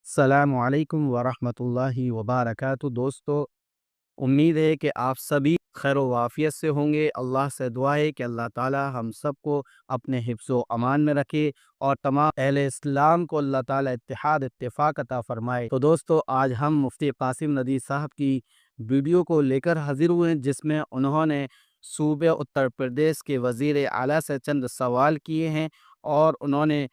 السلام علیکم ورحمۃ اللہ وبرکاتہ۔ دوستو، امید ہے کہ آپ سبھی خیر و عافیت سے ہوں گے۔ اللہ سے دعا ہے کہ اللہ تعالی ہم سب کو اپنے حفظ و امان میں رکھے اور تمام اہل اسلام کو اللہ تعالی اتحاد اتفاق عطا فرمائے۔ تو دوستو، آج ہم مفتی قاسم ندوی صاحب کی ویڈیو کو لے کر حاضر ہوئے ہیں، جس میں انہوں نے صوبہ اتر پردیش کے وزیر اعلیٰ سے چند سوال کیے ہیں، اور انہوں نے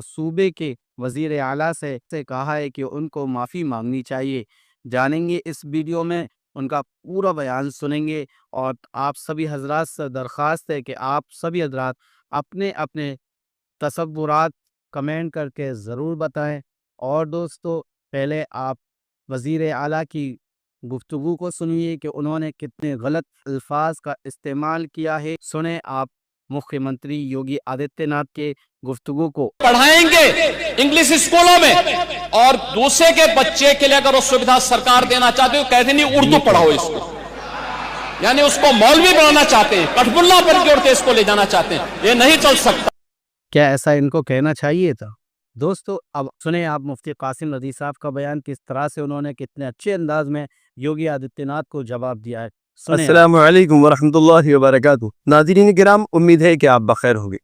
صوبے کے وزیر اعلیٰ سے کہا ہے کہ ان کو معافی مانگنی چاہیے۔ جانیں گے اس ویڈیو میں، ان کا پورا بیان سنیں گے، اور آپ سبھی حضرات سے درخواست ہے کہ آپ سبھی حضرات اپنے اپنے تصورات کمنٹ کر کے ضرور بتائیں۔ اور دوستو، پہلے آپ وزیر اعلیٰ کی گفتگو کو سنیے کہ انہوں نے کتنے غلط الفاظ کا استعمال کیا ہے۔ سنیں آپ مکھیہ منتری یوگی آدتیہ ناتھ کے گفتگو کو۔ پڑھائیں گے انگلش اسکولوں میں، اور دوسرے کے بچے کے لیے اگر وہ سویدھا سرکار دینا چاہتے ہو، کہتے نہیں اردو پڑھاؤ اس کو، یعنی اس کو مولوی بنانا چاہتے ہیں، کٹھبلا بن کے اڑتے اس کو لے جانا چاہتے ہیں، یہ نہیں چل سکتا۔ کیا ایسا ان کو کہنا چاہیے تھا؟ دوستو، اب سنیں آپ مفتی قاسم ندوی صاحب کا بیان، کس طرح سے انہوں نے کتنے اچھے انداز میں یوگی آدتیہ ناتھ کو جواب دیا ہے۔ السلام علیکم ورحمۃ اللہ وبرکاتہ۔ ناظرین کرام، امید ہے کہ آپ بخیر ہوگے۔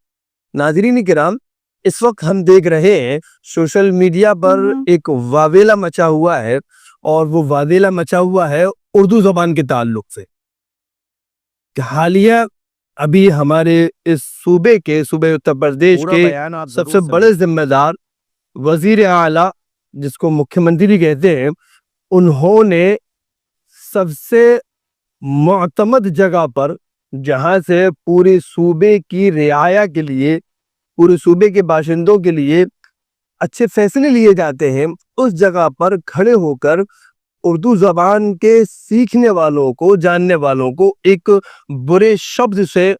ناظرین کرام، اس وقت ہم دیکھ رہے ہیں سوشل میڈیا پر ایک واویلا مچا ہوا ہے، اور وہ واویلا مچا ہوا ہے اردو زبان کے تعلق سے۔ کہ حالیہ ابھی ہمارے اس صوبہ اتر پردیش کے سب سے بڑے ذمہ دار وزیر اعلیٰ، جس کو مکھیہ منتری کہتے ہیں، انہوں نے سب سے معتمد جگہ پر، جہاں سے پورے صوبے کی رعایا کے لیے، پورے صوبے کے باشندوں کے لیے اچھے فیصلے لیے جاتے ہیں، اس جگہ پر کھڑے ہو کر اردو زبان کے سیکھنے والوں کو، جاننے والوں کو ایک برے شبد سے،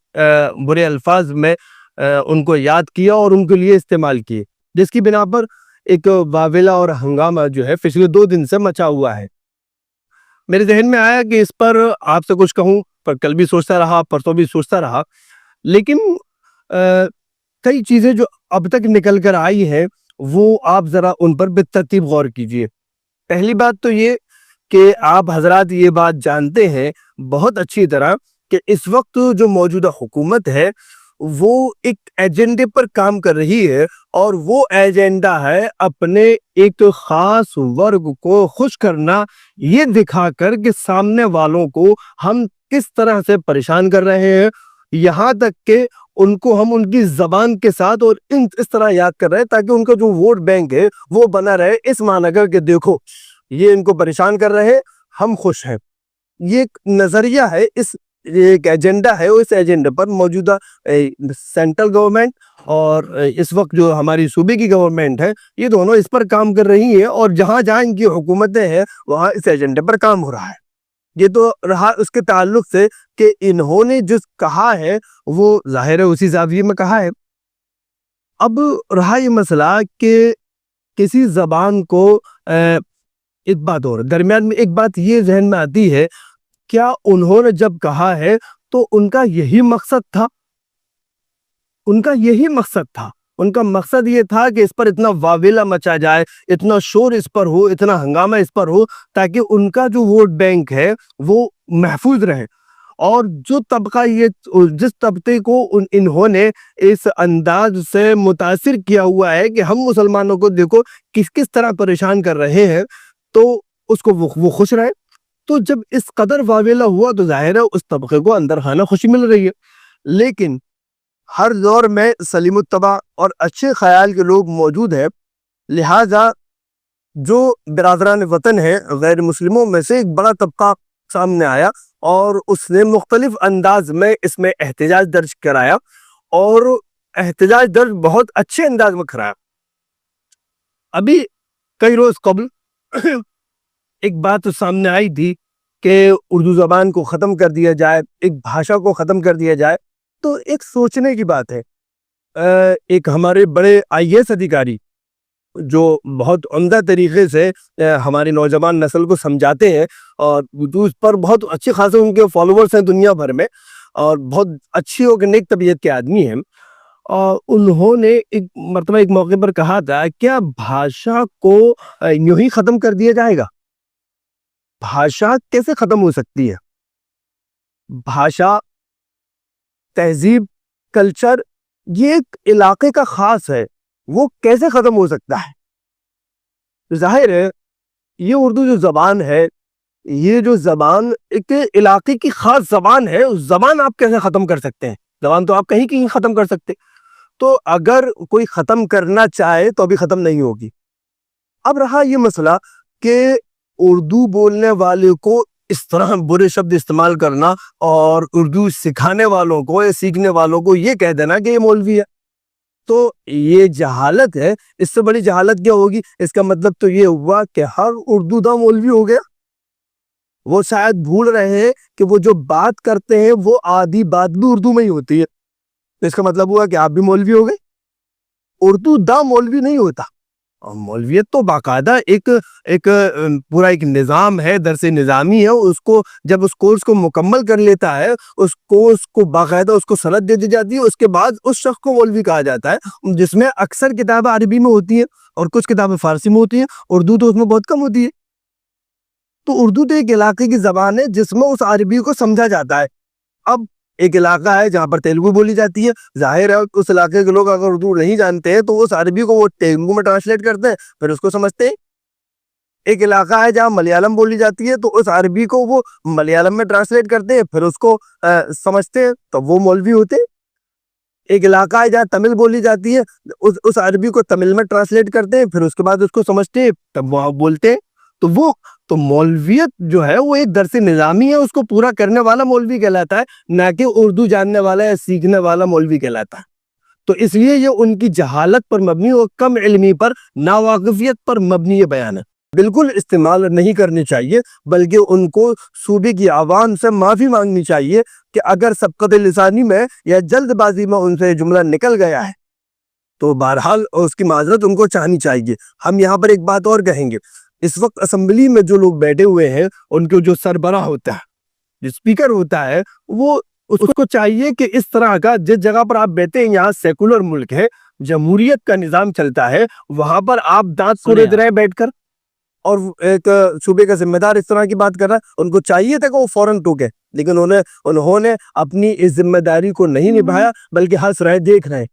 برے الفاظ میں ان کو یاد کیا اور ان کے لیے استعمال کیے، جس کی بنا پر ایک واویلا اور ہنگامہ جو ہے پچھلے 2 دن سے مچا ہوا ہے۔ میرے ذہن میں آیا کہ اس پر آپ سے کچھ کہوں، پر کل بھی سوچتا رہا، پرسوں بھی سوچتا رہا، لیکن کئی چیزیں جو اب تک نکل کر آئی ہیں وہ آپ ذرا ان پر بالترتیب غور کیجئے۔ پہلی بات تو یہ کہ آپ حضرات یہ بات جانتے ہیں بہت اچھی طرح کہ اس وقت جو موجودہ حکومت ہے وہ ایک ایجنڈے پر کام کر رہی ہے، اور وہ ایجنڈا ہے اپنے ایک خاص ورگ کو خوش کرنا، یہ دکھا کر کہ سامنے والوں کو ہم کس طرح سے پریشان کر رہے ہیں، یہاں تک کہ ان کو ہم ان کی زبان کے ساتھ اور اس طرح یاد کر رہے ہیں تاکہ ان کا جو ووٹ بینک ہے وہ بنا رہے، اس معنی کر کہ دیکھو یہ ان کو پریشان کر رہے ہیں، ہم خوش ہیں۔ یہ ایک نظریہ ہے، ایک ایجنڈا ہے، اس ایجنڈے پر موجودہ سینٹرل گورنمنٹ اور اس وقت جو ہماری صوبے کی گورنمنٹ ہے، یہ دونوں اس پر کام کر رہی ہیں، اور جہاں جہاں ان کی حکومتیں ہیں وہاں اس ایجنڈے پر کام ہو رہا ہے۔ یہ تو رہا اس کے تعلق سے کہ انہوں نے جس کہا ہے وہ ظاہر ہے اسی زاویے میں کہا ہے۔ اب رہا یہ مسئلہ کہ کسی زبان کو ایک بات اور درمیان میں ایک بات یہ ذہن میں آتی ہے، کیا انہوں نے جب کہا ہے تو ان کا یہی مقصد تھا؟ ان کا یہی مقصد تھا، ان کا مقصد یہ تھا کہ اس پر اتنا واویلا مچا جائے، اتنا شور اس پر ہو، اتنا ہنگامہ اس پر ہو، تاکہ ان کا جو ووٹ بینک ہے وہ محفوظ رہے۔ اور جو طبقہ، جس طبقے کو انہوں نے اس انداز سے متاثر کیا ہوا ہے کہ ہم مسلمانوں کو دیکھو کس طرح پریشان کر رہے ہیں، تو اس کو وہ خوش رہے۔ تو جب اس قدر واویلا ہوا تو ظاہر ہے اس طبقے کو اندر خانہ خوشی مل رہی ہے، لیکن ہر دور میں سلیم الطبع اور اچھے خیال کے لوگ موجود ہیں، لہذا جو برادران وطن ہیں غیر مسلموں میں سے ایک بڑا طبقہ سامنے آیا، اور اس نے مختلف انداز میں اس میں احتجاج درج کرایا، اور احتجاج درج بہت اچھے انداز میں کرایا۔ ابھی کئی روز قبل ایک بات سامنے آئی تھی کہ اردو زبان کو ختم کر دیا جائے، ایک بھاشا کو ختم کر دیا جائے، تو ایک سوچنے کی بات ہے۔ ایک ہمارے بڑے IAS ادھیکاری جو بہت عمدہ طریقے سے ہماری نوجوان نسل کو سمجھاتے ہیں، اور اس پر بہت اچھے خاصے ان کے فالوورز ہیں دنیا بھر میں، اور بہت اچھی اور نیک طبیعت کے آدمی ہیں، اور انہوں نے ایک مرتبہ ایک موقع پر کہا تھا کیا بھاشا کو یوں ہی ختم کر دیا جائے گا؟ بھاشا کیسے ختم ہو سکتی ہے؟ بھاشا، تہذیب، کلچر یہ ایک علاقے کا خاص ہے، وہ کیسے ختم ہو سکتا ہے؟ ظاہر ہے یہ اردو جو زبان ہے، یہ جو زبان ایک علاقے کی خاص زبان ہے، اس زبان آپ کیسے ختم کر سکتے ہیں؟ زبان تو آپ کہیں کہیں ختم کر سکتے، تو اگر کوئی ختم کرنا چاہے تو ابھی ختم نہیں ہوگی۔ اب رہا یہ مسئلہ کہ اردو بولنے والے کو اس طرح برے شبد استعمال کرنا اور اردو سکھانے والوں کو یا سیکھنے والوں کو یہ کہہ دینا کہ یہ مولوی ہے، تو یہ جہالت ہے۔ اس سے بڑی جہالت کیا ہوگی؟ اس کا مطلب تو یہ ہوا کہ ہر اردو دا مولوی ہو گیا۔ وہ شاید بھول رہے ہیں کہ وہ جو بات کرتے ہیں وہ آدھی بات بھی اردو میں ہی ہوتی ہے، تو اس کا مطلب ہوا کہ آپ بھی مولوی ہو گئے۔ اردو دا مولوی نہیں ہوتا، اور مولویت تو باقاعدہ ایک پورا ایک نظام ہے، درس نظامی ہے۔ اس کو جب اس کورس کو مکمل کر لیتا ہے، اس کورس کو باقاعدہ اس کو سند دے دی جاتی ہے، اس کے بعد اس شخص کو مولوی کہا جاتا ہے، جس میں اکثر کتابیں عربی میں ہوتی ہیں اور کچھ کتابیں فارسی میں ہوتی ہیں، اردو تو اس میں بہت کم ہوتی ہے۔ تو اردو تو ایک علاقے کی زبان ہے جس میں اس عربی کو سمجھا جاتا ہے۔ اب ایک علاقہ ہے جہاں پر تیلگو بولی جاتی ہے، ظاہر ہے اس علاقے کے لوگ اگر اردو نہیں جانتے ہیں تو اس عربی کو وہ تیلگو میں ٹرانسلیٹ کرتے ہیں، پھر اس کو سمجھتے ہیں۔ ایک علاقہ ہے جہاں ملیالم بولی جاتی ہے تو اس عربی کو وہ ملیالم میں ٹرانسلیٹ کرتے ہیں، پھر اس کو سمجھتے ہیں، تو وہ مولوی ہوتے ہیں۔ ایک علاقہ ہے جہاں تمل بولی جاتی ہے، اس عربی کو تمل میں ٹرانسلیٹ کرتے ہیں، پھر اس کے بعد اس کو سمجھتے ہیں، تب وہاں بولتے ہیں، تو مولویت جو ہے وہ ایک درس نظامی ہے، اس کو پورا کرنے والا مولوی کہلاتا ہے، نہ کہ اردو جاننے والا یا سیکھنے والا مولوی کہلاتا ہے۔ تو اس لیے یہ ان کی جہالت پر مبنی اور کم علمی پر، ناواقفیت پر مبنی یہ بیان ہے۔ بالکل استعمال نہیں کرنی چاہیے، بلکہ ان کو صوبے کی عوام سے معافی مانگنی چاہیے کہ اگر سبقت لسانی میں یا جلد بازی میں ان سے جملہ نکل گیا ہے تو بہرحال اس کی معذرت ان کو چاہنی چاہیے۔ ہم یہاں پر ایک بات اور کہیں گے، اس وقت اسمبلی میں جو لوگ بیٹھے ہوئے ہیں، ان کے جو سربراہ ہوتا ہے، جو اسپیکر ہوتا ہے، وہ اس کو چاہیے کہ اس طرح کا، جس جگہ پر آپ بیٹھے ہیں یہاں سیکولر ملک ہے، جمہوریت کا نظام چلتا ہے، وہاں پر آپ دانت کوڑے رہے بیٹھ کر، اور ایک صوبے کا ذمہ دار اس طرح کی بات کر رہا ہے، ان کو چاہیے تھا کہ وہ فوراً ٹوکے، لیکن انہوں نے اپنی اس ذمہ داری کو نہیں نبھایا، بلکہ ہنس رہے، دیکھ رہے۔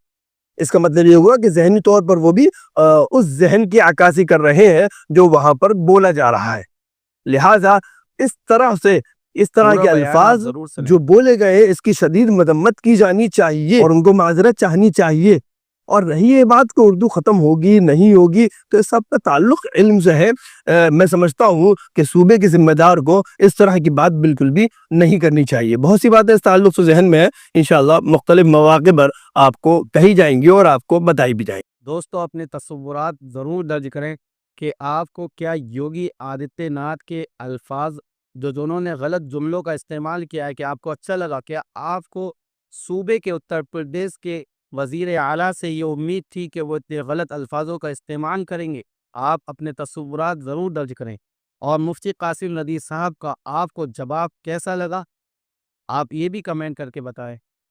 اس کا مطلب یہ ہوا کہ ذہنی طور پر وہ بھی اس ذہن کی عکاسی کر رہے ہیں جو وہاں پر بولا جا رہا ہے۔ لہٰذا اس طرح کے الفاظ جو بولے گئے اس کی شدید مذمت کی جانی چاہیے اور ان کو معذرت چاہنی چاہیے۔ اور رہی یہ بات کہ اردو ختم ہوگی نہیں ہوگی، تو اس سب کا تعلق علم سے ہے۔ میں سمجھتا ہوں کہ صوبے کے ذمہ دار کو اس طرح کی بات بالکل بھی نہیں کرنی چاہیے۔ بہت سی باتیں اس تعلق سے ذہن میں ہے، انشاءاللہ مختلف مواقع پر آپ کو کہی جائیں گی اور آپ کو بتائی بھی جائیں گی۔ دوستو اپنے تصورات ضرور درج کریں کہ آپ کو کیا یوگی آدتیہ ناتھ کے الفاظ جو انہوں نے غلط جملوں کا استعمال کیا ہے، کہ آپ کو اچھا لگا؟ کیا آپ کو صوبے کے اتر پردیش کے وزیر اعلیٰ سے یہ امید تھی کہ وہ اتنے غلط الفاظوں کا استعمال کریں گے؟ آپ اپنے تصورات ضرور درج کریں۔ اور مفتی قاسم ندوی صاحب کا آپ کو جواب کیسا لگا؟ آپ یہ بھی کمنٹ کر کے بتائیں۔